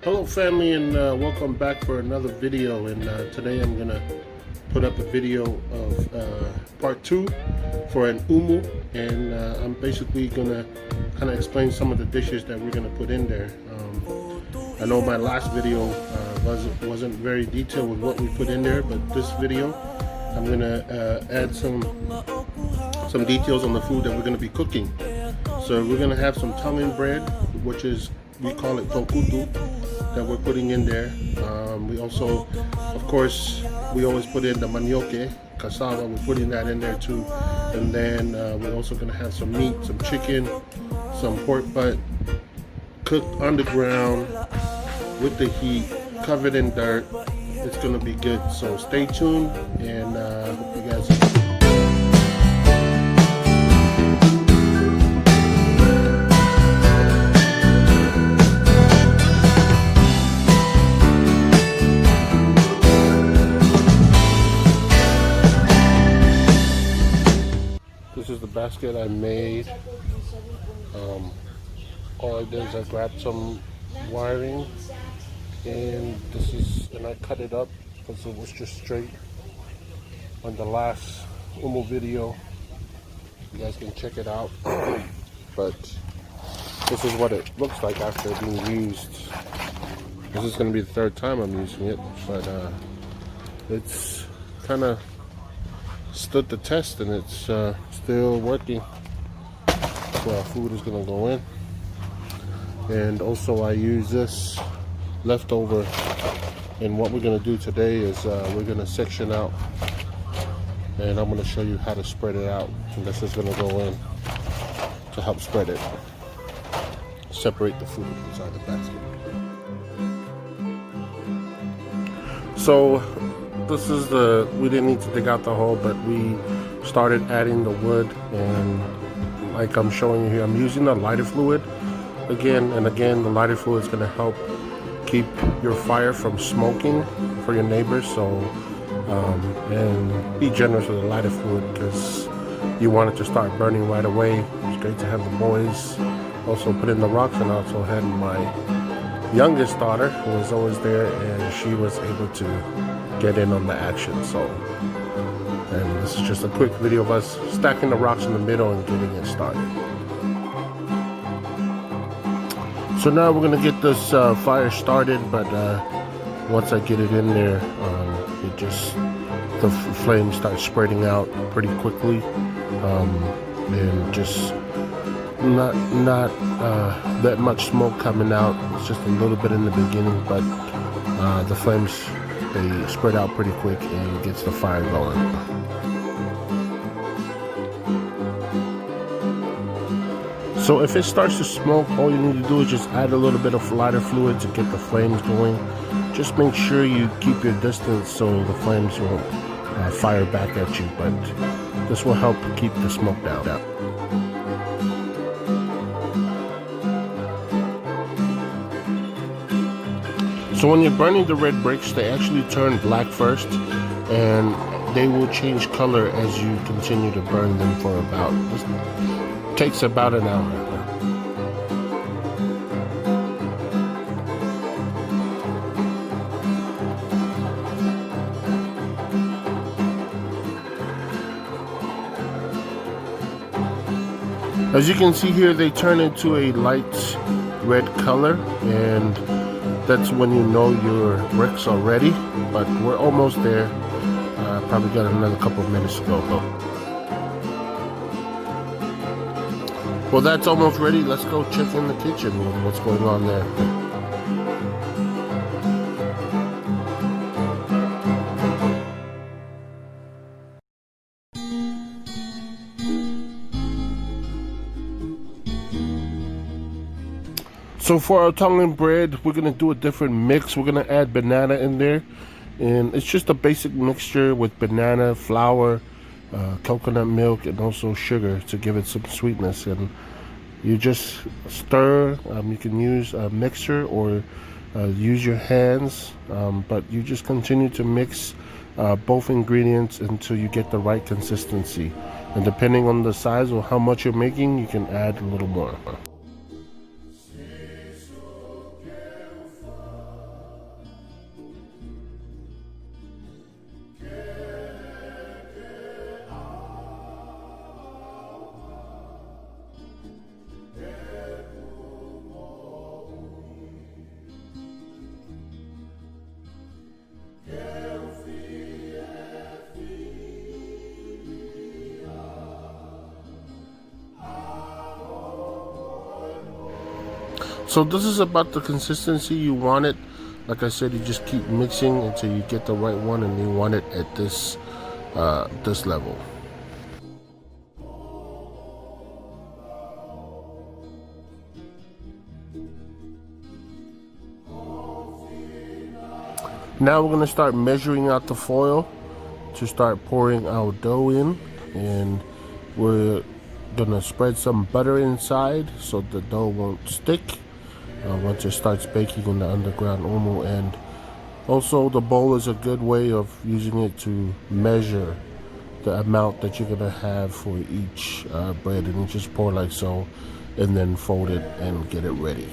Hello family, and welcome back for another video. And today I'm gonna put up a video of part 2 for an umu, and I'm basically gonna kind of explain some of the dishes that we're gonna put in there. I know my last video wasn't very detailed with what we put in there, but this video I'm gonna add some details on the food that we're gonna be cooking. So we're gonna have some tonguin bread, which is, we call it tokutu, that we're putting in there. We also, of course, we always put in the manioke, cassava, we're putting that in there too. And then we're also gonna have some meat, some chicken, some pork butt, cooked on the ground with the heat, covered in dirt. It's gonna be good. So stay tuned, and hope you guys enjoy. This is the basket I made. All I did is I grabbed some wiring, and I cut it up because it was just straight on the last umu video. You guys can check it out. But this is what it looks like after being used. This is going to be the third time I'm using it, but it's kind of stood the test, and it's still working. So our food is going to go in. And also I use this leftover, and what we're going to do today is we're going to section out, and I'm going to show you how to spread it out. And this is going to go in to help spread it, separate the food inside the basket. So this is we didn't need to dig out the hole, but we started adding the wood, and like I'm showing you here, I'm using a lighter fluid again and again. The lighter fluid is going to help keep your fire from smoking for your neighbors. So and be generous with the lighter fluid, because you want it to start burning right away. It's great to have the boys also put in the rocks, and I also had my youngest daughter, who was always there, and she was able to get in on the action. So, and this is just a quick video of us stacking the rocks in the middle and getting it started. So now we're gonna get this fire started, but once I get it in there, the flames start spreading out pretty quickly, and just not that much smoke coming out. It's just a little bit in the beginning, but the flames, they spread out pretty quick and gets the fire going. So if it starts to smoke, all you need to do is just add a little bit of lighter fluid to get the flames going. Just make sure you keep your distance so the flames won't fire back at you, but this will help keep the smoke down. So when you're burning the red bricks, they actually turn black first, and they will change color as you continue to burn them for takes about an hour. As you can see here, they turn into a light red color, and that's when you know your bricks are ready. But we're almost there. Probably got another couple of minutes to go. Well, that's almost ready. Let's go check in the kitchen with what's going on there. So for our tonguin bread, we're going to do a different mix. We're going to add banana in there. And it's just a basic mixture with banana, flour, coconut milk, and also sugar to give it some sweetness. And you just stir. You can use a mixer or use your hands, but you just continue to mix both ingredients until you get the right consistency. And depending on the size or how much you're making, you can add a little more. So this is about the consistency you want it. Like I said, you just keep mixing until you get the right one, and you want it at this this level. Now we're gonna start measuring out the foil to start pouring our dough in, and we're gonna spread some butter inside so the dough won't stick once it starts baking in the underground umu. And also the bowl is a good way of using it to measure the amount that you're gonna have for each bread, and you just pour like so and then fold it and get it ready.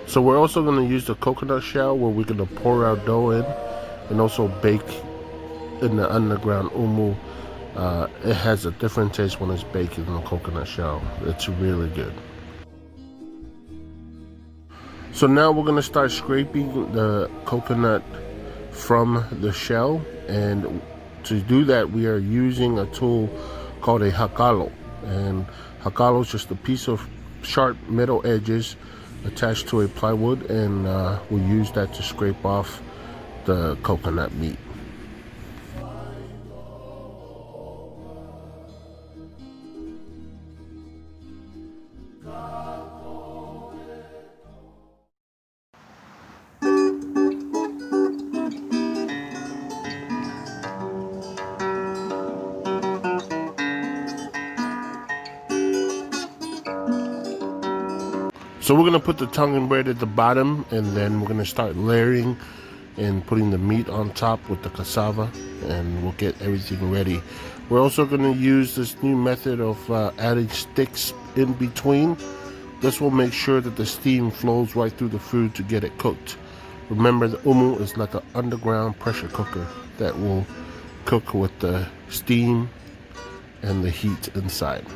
So we're also going to use the coconut shell, where we're going to pour our dough in and also bake in the underground umu. It has a different taste when it's baked in the coconut shell. It's really good. So now we're going to start scraping the coconut from the shell, and to do that we are using a tool called a hakalo. And hakalo is just a piece of sharp metal edges attached to a plywood, and we'll use that to scrape off the coconut meat. So we're going to put the tongue bread at the bottom, and then we're going to start layering and putting the meat on top with the cassava, and we'll get everything ready. We're also going to use this new method of adding sticks in between. This will make sure that the steam flows right through the food to get it cooked. Remember, the umu is like an underground pressure cooker that will cook with the steam and the heat inside.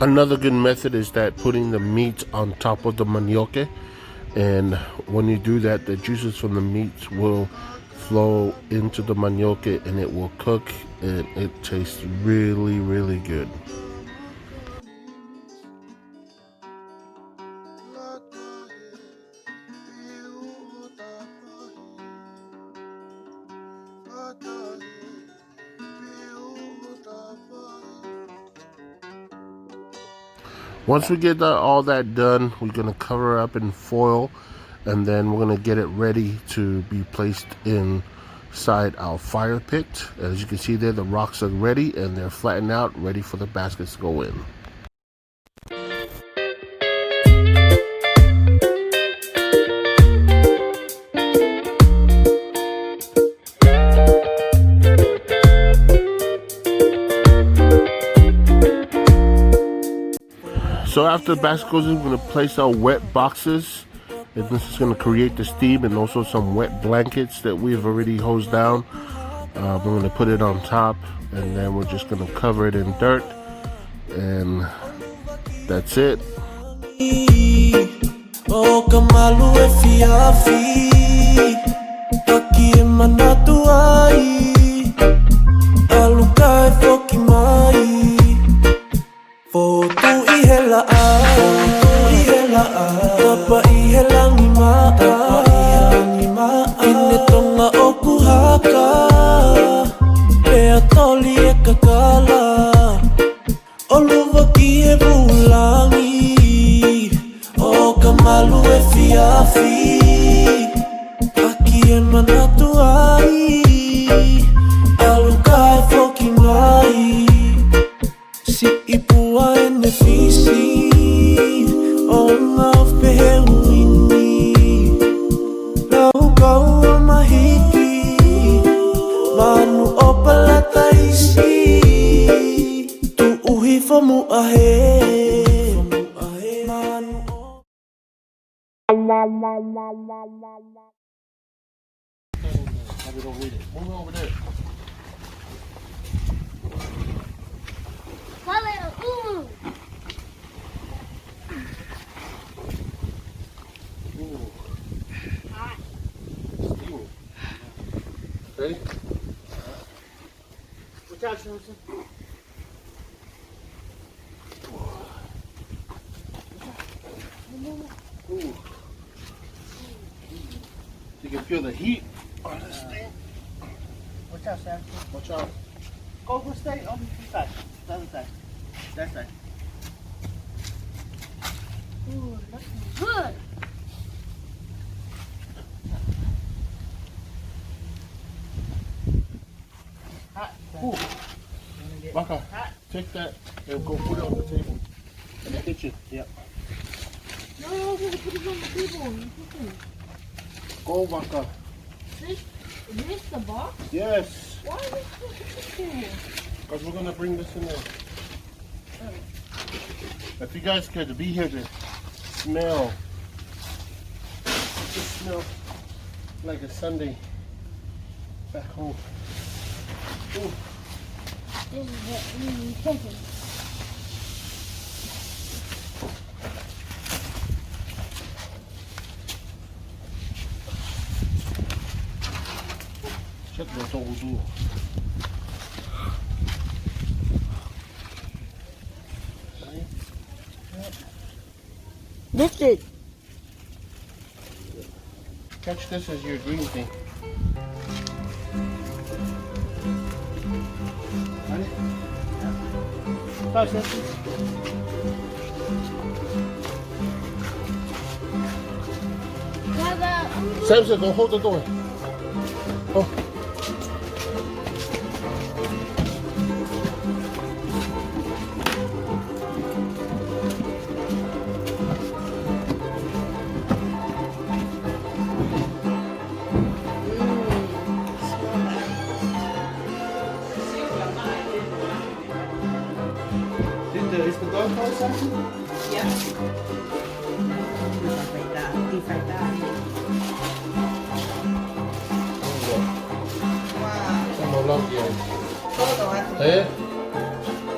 Another good method is that putting the meat on top of the manioke, and when you do that, the juices from the meat will flow into the manioke and it will cook, and it tastes really, really good. Once we get all that done, we're going to cover up in foil, and then we're going to get it ready to be placed inside our fire pit. As you can see there, the rocks are ready and they're flattened out, ready for the baskets to go in. So after the basket goes in, we're going to place our wet boxes, and this is going to create the steam, and also some wet blankets that we've already hosed down. We're going to put it on top, and then we're just going to cover it in dirt, and that's it. We don't need it. Move over there. Ooh. Ooh. Hot. Steaming. Ready? Watch out, Shelton. Ooh. You can feel the heat on this thing. Watch out, Shelton. Watch out. Go stay on this side. The other side. That side. Ooh, looking good. Hot. Ooh. Baka, Hot. take that and go put it on the table. In the kitchen. Yep. No, we're gonna put it on the table. Go, Baka. Is this the box? Yes. Why is this so cool? Because we're going to bring this in there. If you guys could be here to smell. It just smells like a Sunday back home. Ooh. This is what we need cooking. Check the whole door. Lift it. Catch this as your green thing. Got it? Touch this. Samson, go hold the door. Oh. Is the dog house something? Yeah. Like that. Things like that. Wow. Come along, guys. Todo va Eh?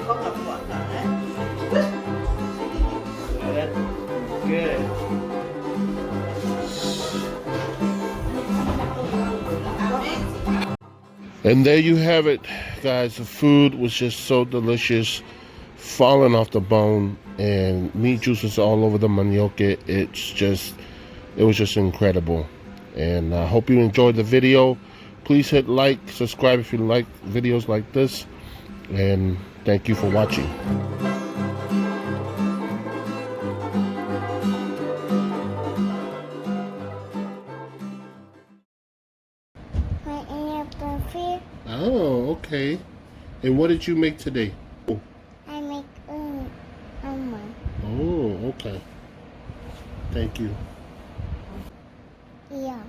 con la puerta, Good. And there you have it, guys. The food was just so delicious, falling off the bone, and meat juices all over the manioc. It was just incredible. And I hope you enjoyed the video. Please hit like, subscribe if you like videos like this, and thank you for watching. Oh, okay. And what did you make today? I make Oh, okay. Thank you. yeah.